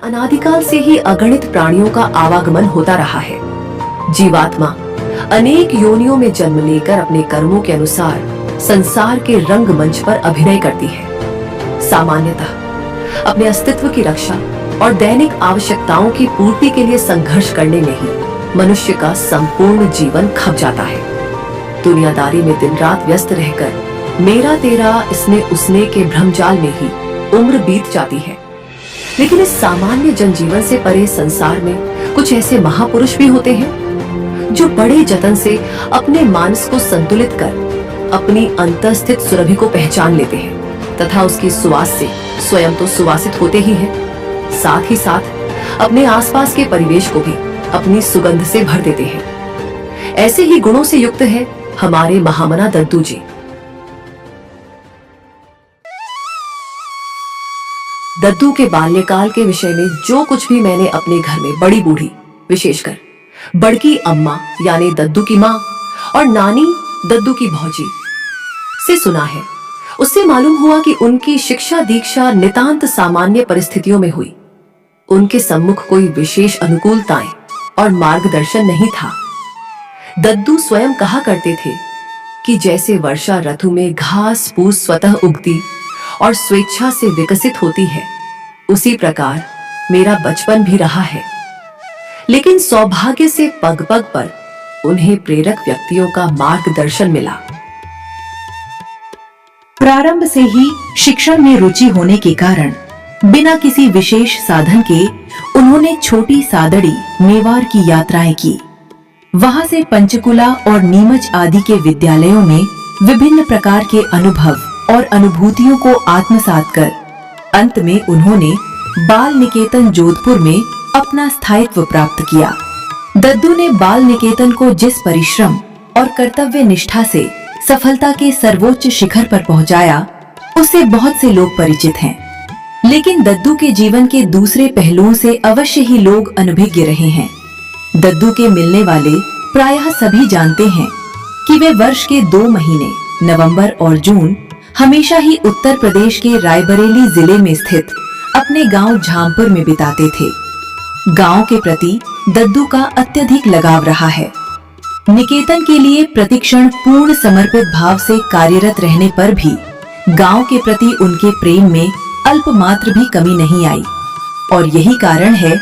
अनादिकाल से ही अगणित प्राणियों का आवागमन होता रहा है। जीवात्मा अनेक योनियों में जन्म लेकर अपने कर्मों के अनुसार संसार के रंगमंच पर अभिनय करती है। सामान्यतः अपने अस्तित्व की रक्षा और दैनिक आवश्यकताओं की पूर्ति के लिए संघर्ष करने में ही मनुष्य का संपूर्ण जीवन खप जाता है। दुनियादारी में दिन रात व्यस्त रहकर मेरा तेरा इसने उसने के भ्रमजाल में ही उम्र बीत जाती है। लेकिन इस सामान्य जनजीवन से परे संसार में कुछ ऐसे महापुरुष भी होते हैं जो बड़े जतन से अपने मानस को संतुलित कर अपनी अंतर्स्थित सुरभि को पहचान लेते हैं तथा उसकी सुवास से स्वयं तो सुवासित होते ही हैं, साथ ही साथ अपने आसपास के परिवेश को भी अपनी सुगंध से भर देते हैं। ऐसे ही गुणों से युक्त है हमारे महामना दद्दू जी। दद्दू के बाल्यकाल के विषय में जो कुछ भी मैंने अपने घर में बड़ी बूढ़ी, विशेषकर बड़की अम्मा यानी दद्दू की माँ और नानी दद्दू की भौजी से सुना है, उससे मालूम हुआ कि उनकी शिक्षा दीक्षा नितांत सामान्य परिस्थितियों में हुई। उनके सम्मुख कोई विशेष अनुकूलताएं और मार्गदर्शन नहीं था। दद्दू स्वयं कहा करते थे कि जैसे वर्षा ऋतु में घास फूस स्वतः उगती और स्वेच्छा से विकसित होती है, उसी प्रकार मेरा बचपन भी रहा है। लेकिन सौभाग्य से पग पग पर उन्हें प्रेरक व्यक्तियों का मार्गदर्शन मिला। प्रारंभ से ही शिक्षण में रुचि होने के कारण बिना किसी विशेष साधन के उन्होंने छोटी सादड़ी मेवाड़ की यात्राएं की। वहां से पंचकुला और नीमच आदि के विद्यालयों में विभिन्न प्रकार के अनुभव और अनुभूतियों को आत्मसात कर अंत में उन्होंने बाल निकेतन जोधपुर में अपना स्थायित्व प्राप्त किया। दद्दू ने बाल निकेतन को जिस परिश्रम और कर्तव्य निष्ठा से सफलता के सर्वोच्च शिखर पर पहुंचाया, उससे बहुत से लोग परिचित हैं। लेकिन दद्दू के जीवन के दूसरे पहलुओं से अवश्य ही लोग अनभिज्ञ रहे हैं। दद्दू के मिलने वाले प्रायः सभी जानते हैं कि वे वर्ष के 2 महीने नवंबर और जून हमेशा ही उत्तर प्रदेश के रायबरेली जिले में स्थित अपने गांव झामपुर में बिताते थे। गांव के प्रति दद्दू का अत्यधिक लगाव रहा है। निकेतन के लिए प्रतिक्षण पूर्ण समर्पित भाव से कार्यरत रहने पर भी गांव के प्रति उनके प्रेम में अल्प मात्र भी कमी नहीं आई। और यही कारण है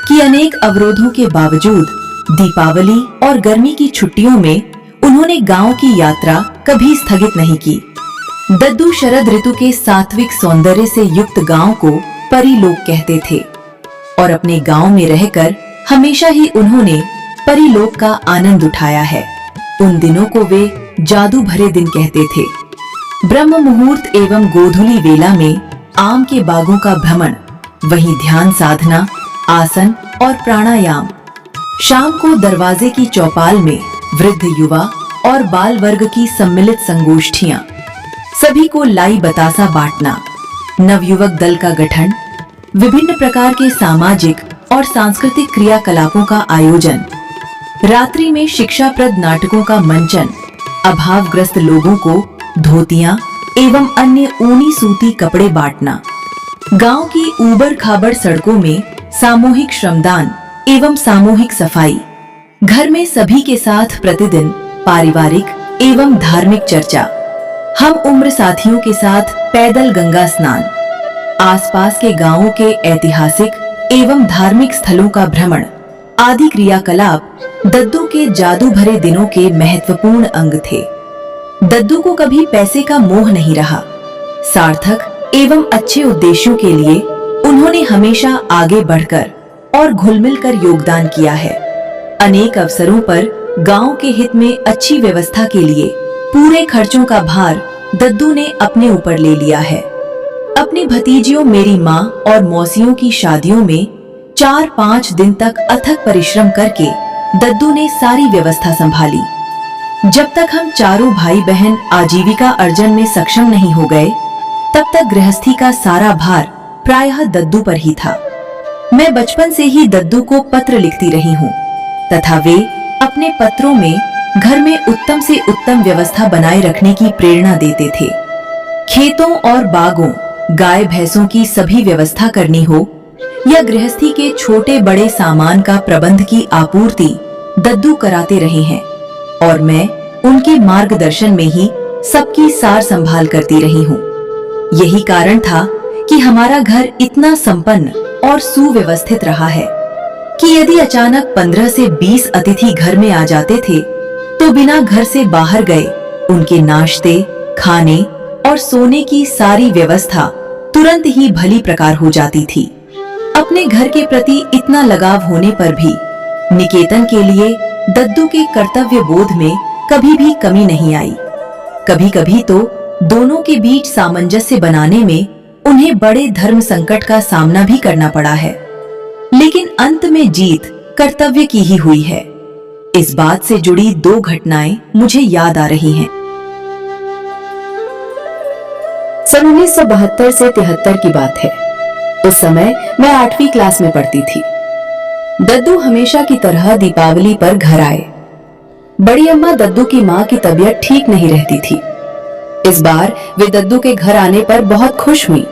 कि अनेक अवरोधों के बावजूद दीपावली और गर्मी की छुट्टियों में उन्होंने गांव की यात्रा कभी स्थगित नहीं की। दद्दू शरद ऋतु के सात्विक सौंदर्य से युक्त गांव को परीलोक कहते थे और अपने गांव में रहकर हमेशा ही उन्होंने परीलोक का आनंद उठाया है। उन दिनों को वे जादू भरे दिन कहते थे। ब्रह्म मुहूर्त एवं गोधूली वेला में आम के बागों का भ्रमण, वहीं ध्यान साधना, आसन और प्राणायाम। शाम को दरवाजे की चौपाल में वृद्ध युवा और बाल वर्ग की सम्मिलित संगोष्ठियां, सभी को लाई बतासा बांटना, नवयुवक दल का गठन, विभिन्न प्रकार के सामाजिक और सांस्कृतिक क्रियाकलापों का आयोजन, रात्रि में शिक्षाप्रद नाटकों का मंचन, अभावग्रस्त लोगों को धोतियां एवं अन्य ऊनी सूती कपड़े बांटना, गांव की ऊबड़ खाबड़ सड़कों में सामूहिक श्रमदान एवं सामूहिक सफाई, घर में सभी के साथ प्रतिदिन पारिवारिक एवं धार्मिक चर्चा, हम उम्र साथियों के साथ पैदल गंगा स्नान, आसपास के गांवों के ऐतिहासिक एवं धार्मिक स्थलों का भ्रमण आदि क्रियाकलाप दद्दू के जादू भरे दिनों के महत्वपूर्ण अंग थे। दद्दू को कभी पैसे का मोह नहीं रहा। सार्थक एवं अच्छे उद्देश्यों के लिए उन्होंने हमेशा आगे बढ़कर और घुल-मिल कर योगदान किया है। अनेक अवसरों पर गांव के हित में अच्छी व्यवस्था के लिए पूरे खर्चों का भार दद्दू ने अपने ऊपर ले लिया है। अपनी भतीजियों मेरी माँ और मौसियों की शादियों में 4-5 दिन तक अथक परिश्रम करके दद्दू ने सारी व्यवस्था संभाली। जब तक हम चारों भाई बहन आजीविका अर्जन में सक्षम नहीं हो गए, तब तक गृहस्थी का सारा भार प्रायः दद्दू पर ही था। मैं बचपन से ही दद्दू को पत्र लिखती रही हूँ तथा वे अपने पत्रों में घर में उत्तम से उत्तम व्यवस्था बनाए रखने की प्रेरणा देते थे। खेतों और बागों, गाय भैंसों की सभी व्यवस्था करनी हो या गृहस्थी के छोटे बड़े सामान का प्रबंध की आपूर्ति दद्दू कराते रहे हैं और मैं उनके मार्गदर्शन में ही सबकी सार संभाल करती रही हूँ। यही कारण था कि हमारा घर इतना संपन्न और सुव्यवस्थित रहा है कि यदि अचानक 15 से 20 अतिथि घर में आ जाते थे तो बिना घर से बाहर गए उनके नाश्ते, खाने और सोने की सारी व्यवस्था तुरंत ही भली प्रकार हो जाती थी। अपने घर के प्रति इतना लगाव होने पर भी निकेतन के लिए दद्दू के कर्तव्य बोध में कभी भी कमी नहीं आई। कभी कभी तो दोनों के बीच सामंजस्य बनाने में उन्हें बड़े धर्म संकट का सामना भी करना पड़ा है, लेकिन अंत में जीत कर्तव्य की ही हुई है। इस बात से जुड़ी 2 घटनाएं मुझे याद आ रही हैं। सन 1972 से 73 की बात है। उस समय मैं 8वीं क्लास में पढ़ती थी। दद्दू हमेशा की तरह दीपावली पर घर आए। बड़ी अम्मा दद्दू की माँ की तबीयत ठीक नहीं रहती थी। इस बार वे दद्दू के घर आने पर बहुत खुश हुई।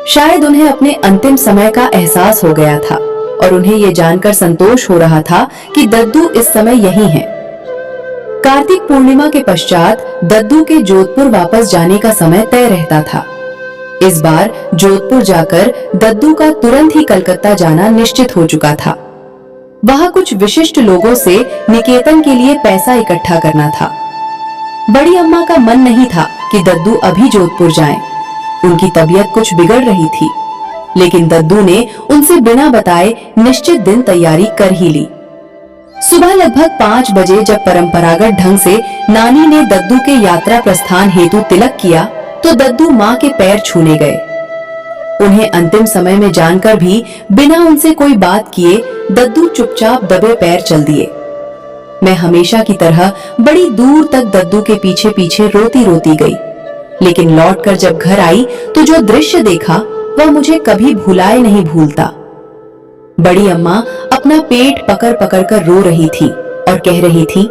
शायद उन्हें अपने अंतिम समय का एहसास हो गया था और उन्हें यह जानकर संतोष हो रहा था कि दद्दू इस समय यहीं है। कार्तिक पूर्णिमा के पश्चात दद्दू के जोधपुर वापस जाने का समय तय रहता था। इस बार जोधपुर जाकर दद्दू का तुरंत ही कलकत्ता जाना निश्चित हो चुका था। वहां कुछ विशिष्ट लोगों से निकेतन के लिए पैसा इकट्ठा करना था। बड़ी अम्मा का मन नहीं था कि दद्दू अभी जोधपुर जाएं। उनकी तबीयत कुछ बिगड़ रही थी, लेकिन दद्दू ने उनसे बिना बताए निश्चित दिन तैयारी कर ही ली। सुबह लगभग 5 बजे जब परंपरागत ढंग से नानी ने दद्दू के यात्रा प्रस्थान हेतु तिलक किया तो दद्दू माँ के पैर छूने गए। उन्हें अंतिम समय में जानकर भी बिना उनसे कोई बात किए दद्दू चुपचाप दबे पैर चल दिए। मैं हमेशा की तरह बड़ी दूर तक दद्दू के पीछे पीछे रोती रोती गई, लेकिन लौटकर जब घर आई तो जो दृश्य देखा वह मुझे कभी भुलाए नहीं भूलता। बड़ी अम्मा अपना पेट पकड़ पकड़ कर रो रही थी और कह रही थी,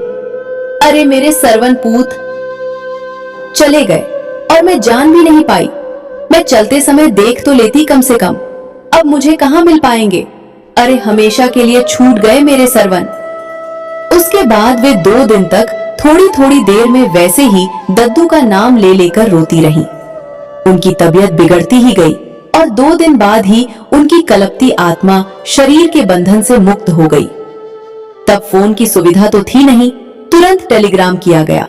अरे मेरे सरवन पूत चले गए और मैं जान भी नहीं पाई। मैं चलते समय देख तो लेती कम से कम, अब मुझे कहाँ मिल पाएंगे। अरे हमेशा के लिए छूट गए मेरे सरवन। उसके बाद वे 2 दिन तक थोड़ी थोड़ी देर में वैसे ही दद्दू का नाम ले लेकर रोती रहीं। उनकी तबीयत बिगड़ती ही गई और 2 दिन बाद ही उनकी कलपती आत्मा शरीर के बंधन से मुक्त हो गई। तब फोन की सुविधा तो थी नहीं, तुरंत टेलीग्राम किया गया।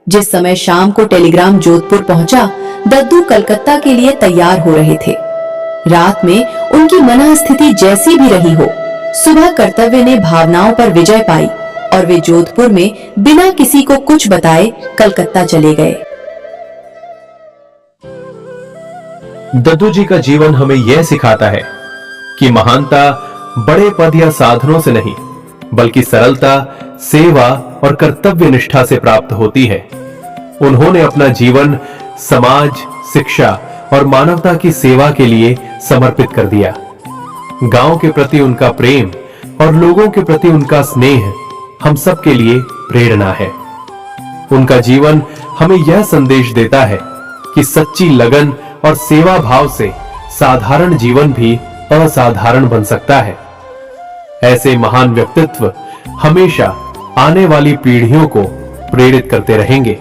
जिस समय शाम को टेलीग्राम जोधपुर पहुंचा, दद्दू कलकत्ता के लिए तैयार हो रहे थे। रात में उनकी मनःस्थिति जैसी भी रही हो, सुबह कर्तव्य ने भावनाओं पर विजय पाई और वे जोधपुर में बिना किसी को कुछ बताए कलकत्ता चले गए। दद्दू जी का जीवन हमें यह सिखाता है कि महानता बड़े पद या साधनों से नहीं, बल्कि सरलता, सेवा और कर्तव्य निष्ठा से प्राप्त होती है। उन्होंने अपना जीवन समाज, शिक्षा और मानवता की सेवा के लिए समर्पित कर दिया। गांव के प्रति उनका प्रेम और लोगों के प्रति उनका स्नेह हम सब के लिए प्रेरणा है। उनका जीवन हमें यह संदेश देता है कि सच्ची लगन और सेवा भाव से साधारण जीवन भी असाधारण बन सकता है। ऐसे महान व्यक्तित्व हमेशा आने वाली पीढ़ियों को प्रेरित करते रहेंगे।